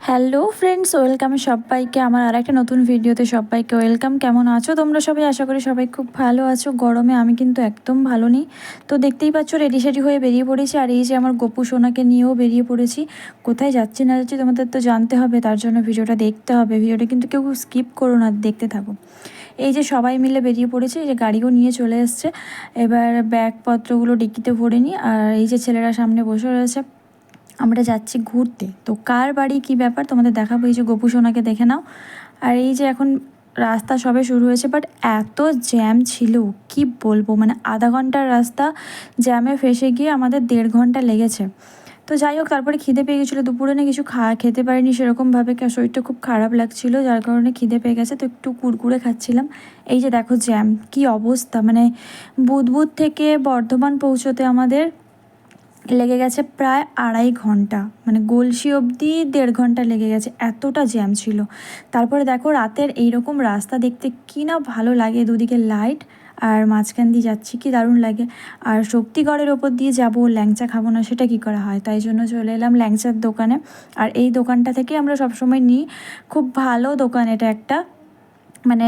Hello friends, welcome সবাইকে আমার আরেকটা নতুন ভিডিওতে সবাইকে ওয়েলকাম। কেমন আছো তোমরা সবাই? আশা করি সবাই খুব ভালো আছো। গরমে আমি কিন্তু একদম ভালো নেই। তো দেখতেই পাচ্ছ রেডি সেডি হয়ে বেরিয়ে পড়েছি। আর এই যে আমার গপু সোনাকে নিয়েও বেরিয়ে পড়েছি। কোথায় যাচ্ছি না যাচ্ছি তোমাদের তো জানতে হবে, তার জন্য ভিডিওটা দেখতে হবে। ভিডিওটা কিন্তু কেউ স্কিপ করো না, দেখতে থাকো। এই যে সবাই মিলে বেরিয়ে পড়েছে, এই যে গাড়িও নিয়ে চলে এসছে। এবার ব্যাগপত্রগুলো ডিক্কিতে ভরে নিই। আর এই যে ছেলেরা সামনে বসে রয়েছে। আমরা যাচ্ছি ঘুরতে। তো কার বাড়ি কী ব্যাপার তোমাদের দেখাবো। এই যে গপু সোনাকে দেখে নাও। আর এই যে এখন রাস্তা সবে শুরু হয়েছে, বাট এত জ্যাম ছিল কি বলবো, মানে আধা ঘন্টার রাস্তা জ্যামে ফেসে গিয়ে আমাদের 1.5 ঘন্টা লেগেছে। তো যাই হোক, তারপরে খিদে পেয়ে গেছিলো। দুপুরে না কিছু খেতে পারিনি সেরকমভাবে, শরীরটা খুব খারাপ লাগছিলো, যার কারণে খিদে পেয়ে গেছে। তো একটু কুরকুরে খাচ্ছিলাম। এই যে দেখো জ্যাম কি অবস্থা, মানে বুধবুধ থেকে বর্ধমান পৌঁছতে আমাদের লেগে গেছে প্রায় 2.5 ঘন্টা, মানে গলসি অবধি 1.5 ঘন্টা লেগে গেছে, এতটা জ্যাম ছিল। তারপরে দেখো রাতের এইরকম রাস্তা দেখতে কি না ভালো লাগে, দুদিকে লাইট আর মাঝখান দিয়ে যাচ্ছি, কি দারুণ লাগে। আর শক্তিগড়ের ওপর দিয়ে যাব, ল্যাংচা খাবো না সেটা কি করা হয়, তাই জন্য চলে এলাম ল্যাংচার দোকানে। আর এই দোকানটা থেকে আমরা সবসময় নিই, খুব ভালো দোকান এটা একটা, মানে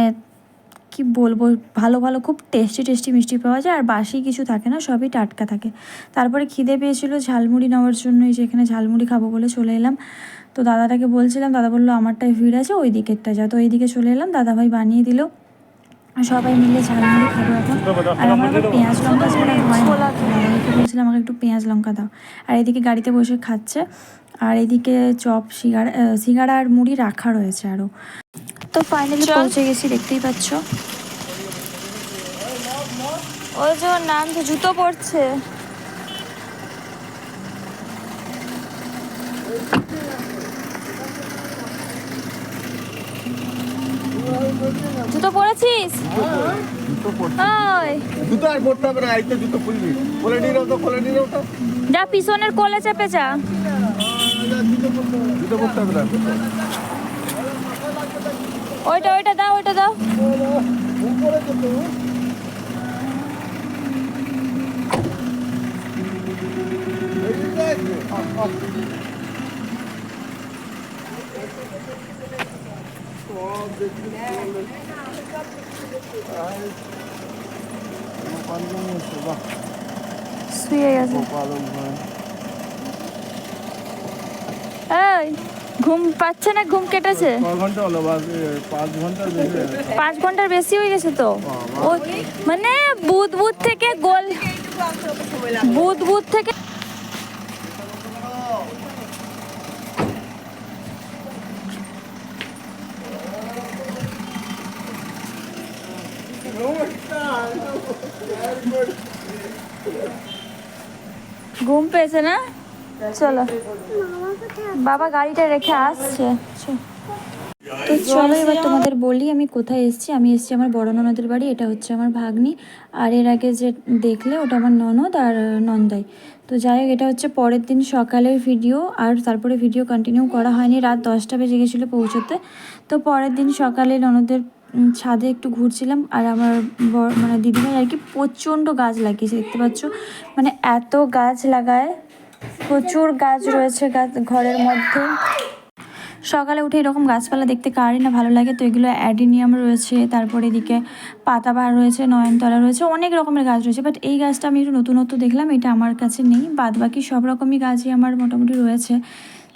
কি বলবো, ভালো ভালো খুব টেস্টি টেস্টি মিষ্টি পাওয়া যায়। আর বাসি কিছু থাকে না, সবই টাটকা থাকে। তারপরে খিদে পেয়েছিল ঝালমুড়ি নেওয়ার জন্য, এই যে এখানে ঝালমুড়ি খাবো বলে চলে এলাম। তো দাদাটাকে বলছিলাম, দাদা বললো আমারটায় ভিড় আছে, ওই দিকেরটা যা। তো ওই দিকে চলে এলাম, দাদাভাই বানিয়ে দিল। সবাই মিলে ঝালমুড়ি খাবো এখন। আর আমার আবার পেঁয়াজ লঙ্কা ছাড়া হয় না। দাদাভাইকে বলছিলাম আমাকে একটু পেঁয়াজ লঙ্কা দাও। আর এদিকে গাড়িতে বসে খাচ্ছে। আর এদিকে চপ সিঙ্গাড়া আর মুড়ি রাখা রয়েছে আরও। তো ফাইনালি পৌঁছে গেছি, দেখতেই পাচ্ছ। ওই যে ওর নাম তো জুতো পড়ছে। জুতো পরেছিস? জুতো আর পড়তে হবে না, এই তো জুতো খুলবি। কোলে নিয়ে নাও তো, কোলে নিয়ে নাও তো। যা পিছনের কোলে চেপে যা। জুতো পড়তে হবে না। ওইটা দাও, ওইটা দাও। শুয়ে গেছে। এই ঘুম পাচ্ছে না, ঘুম কেটেছে? 5 ঘন্টার বেশি হয়ে গেছে তো। মানে বুধ থেকে বুধ থেকে ঘুম পেয়েছে না? চলো, বাবা গাড়িটা রেখে আসছে। তো চলো এবার তোমাদের বলি আমি কোথায় এসেছি। আমি এসেছি আমার বড় ননদের বাড়ি। এটা হচ্ছে আমার ভাগ্নি। আর এর আগে যে দেখলে ওটা আমার ননদ আর নন্দাই। তো যাই হোক, এটা হচ্ছে পরের দিন সকালের ভিডিও। আর তারপরে ভিডিও কন্টিনিউ করা হয়নি, রাত 10টা বেজে গেছিলো পৌঁছতে। তো পরের দিন সকালে ননদের ছাদে একটু ঘুরছিলাম। আর আমার মানে দিদিভাই আর কি প্রচণ্ড গাছ লাগিয়েছে, দেখতে পাচ্ছ, মানে এত গাছ লাগায়, প্রচুর গাছ রয়েছে ঘরের মধ্যে। সকালে উঠে এরকম গাছপালা দেখতে কারই না ভালো লাগে। তো এগুলো অ্যাডিনিয়াম রয়েছে, তারপরে এদিকে পাতাবাহার রয়েছে, নয়নতলা রয়েছে, অনেক রকমের গাছ রয়েছে। বাট এই গাছটা আমি একটু নতুনত্ব দেখলাম, এটা আমার কাছে নেই। বাদ বাকি সব রকমই গাছই আমার মোটামুটি রয়েছে।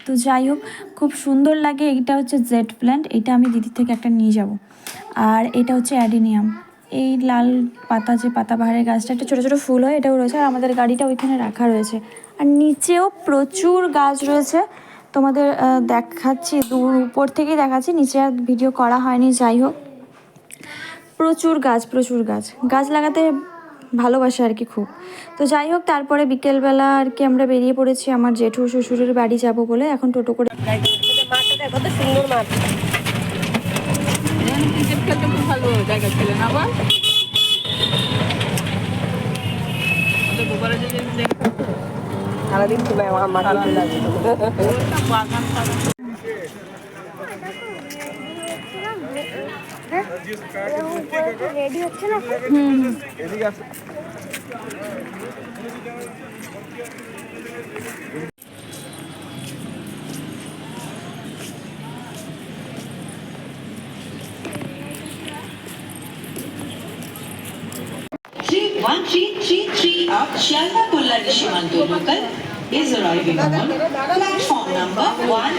তো যাই হোক, খুব সুন্দর লাগে। এটা হচ্ছে জেড প্ল্যান্ট, এটা আমি দিদির থেকে একটা নিয়ে যাব। আর এটা হচ্ছে অ্যাডিনিয়াম, এই লাল পাতা যে পাতাবাহারের গাছটা, একটা ছোটো ছোটো ফুল হয়, এটাও রয়েছে। আর আমাদের গাড়িটা ওইখানে রাখা রয়েছে। আর নিচেও প্রচুর গাছ রয়েছে, তোমাদের দেখাচ্ছি, দূর উপর থেকেই দেখাচ্ছি, নিচে আর ভিডিও করা হয়নি। যাই হোক, প্রচুর গাছ গাছ লাগাতে ভালোবাসে আর কি খুব। তো যাই হোক, তারপরে বিকেলবেলা আর কি আমরা বেরিয়ে পড়েছি আমার জেঠু শ্বশুরের বাড়ি যাব বলে। এখন টোটো করে কত সুন্দর মাঠ। ক্রিকেট খেলতে খুব ভালো জায়গা ছিল না আবার। সারাদিন তুমি আমার মাঠে লাগে বাগান। রেডি হচ্ছে না? 333 up Shalna Kullari Shimanto local is arriving on platform number 1.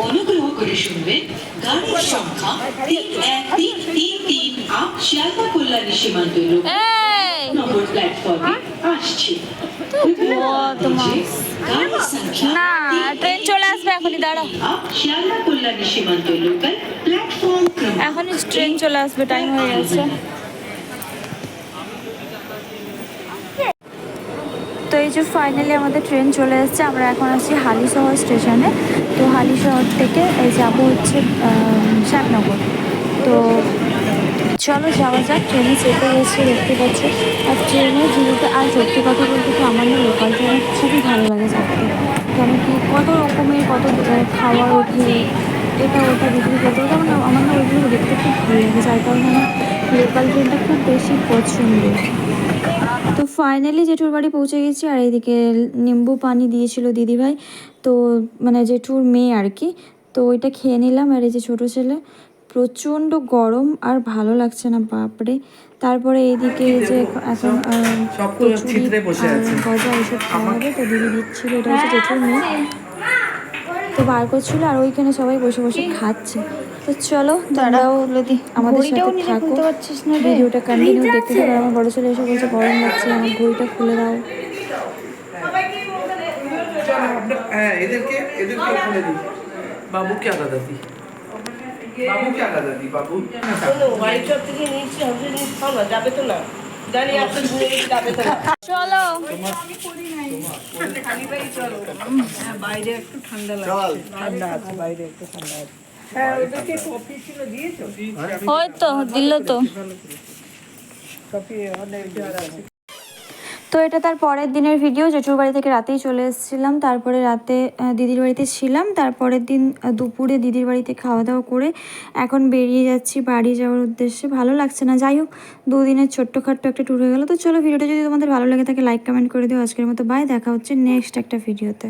অনুগ্রহ করে শুনবেন গাড়ির সংখ্যা 31333 আপ শিয়ালদা কল্যাণী সীমান্ত লোকাল নম্বর প্ল্যাটফর্মে আসছে। গাড়ির সংখ্যা না ট্রেন চলে আসবে এখনই, দাঁড়াও। আপ শিয়ালদা কল্যাণী সীমান্ত লোকাল প্ল্যাটফর্ম ক্রমাঙ্ক এখনই ট্রেন চলে আসবে, টাইম হয়ে গেছে। তো এই যে ফাইনালি আমাদের ট্রেন চলে এসেছে। আমরা এখন আছি হালিশহর স্টেশনে। তো হালিশহর থেকে যাবো হচ্ছে শ্যামনগর। তো চলো যাওয়া যাক। ট্রেনে চেপে গেছি, দেখতে পাচ্ছি। আর ট্রেনের ভিউতে, আর সত্যি কথা বলতে কি আমার না লোকাল ট্রেনে খুবই ভালো লাগে চাপতে। কেন কি কত রকমের কত খাওয়ার ওঠে, এটা ওটা বিক্রি করতে ওটা আমার না ওইগুলো দেখতে খুব ভালো লাগে, যার কারণে আমার লোকাল ট্রেনটা খুব বেশি পছন্দ। তো ফাইনালি জেঠুর বাড়ি পৌঁছে গেছি। আর এইদিকে নিম্বু পানি দিয়েছিল দিদিভাই, তো মানে জেঠুর মেয়ে আর কি। তো ওইটা খেয়ে নিলাম। আর এই যে ছোটো ছেলে, প্রচণ্ড গরম আর ভালো লাগছে না, বাপরে। তারপরে এইদিকে যে এখন কচুরি আর গজা এইসব খাওয়া হবে, তো দিদি দিচ্ছিল। এটা হচ্ছে জেঠুর মেয়ে, তো বার করছিল। আর ওইখানে সবাই বসে বসে খাচ্ছে। তো চলো তোমরাও আমাদের সাথে থাকো, ভিডিওটা কন্টিনিউ দেখতে থাকো। আমার বড় ছেলে এসে বলছে গরম লাগছে, আমার ঘড়িটা খুলে দাও। এদেরকে খুলে দিই। বাবু কে আলাদা দিই, বাবু কে আলাদা দিই, বাবু হোয়াইট শপ থেকে নিয়েছি, হাউসে নিয়েছি, খাও না, যাবে তো না। জানি আপনি যাবে তো না। চলো বাইরে একটু ঠান্ডা চল। লাগছে, ঠান্ডা আছে বাইরে, একটু ঠান্ডা আছে। হ্যাঁ, ওদেরকে কফি ছিল দিয়েছো? ওই তো দিল তো। কফি অনেক আছে। তো এটা তার পরের দিনের ভিডিও। জেঠুর বাড়ি থেকে রাতেই চলে এসেছিলাম, তারপরে রাতে দিদির বাড়িতে ছিলাম। তারপরের দিন দুপুরে দিদির বাড়িতে খাওয়া দাওয়া করে এখন বেরিয়ে যাচ্ছি বাড়ি যাওয়ার উদ্দেশ্যে। ভালো লাগছে না, যাই হোক, দুদিনের ছোট্টখাট্ট একটা ট্যুর হয়ে গেলো। তো চলো, ভিডিওটা যদি তোমাদের ভালো লাগে থাকে লাইক কমেন্ট করে দিও। আজকের মতো বাই, দেখা হচ্ছে নেক্সট একটা ভিডিওতে।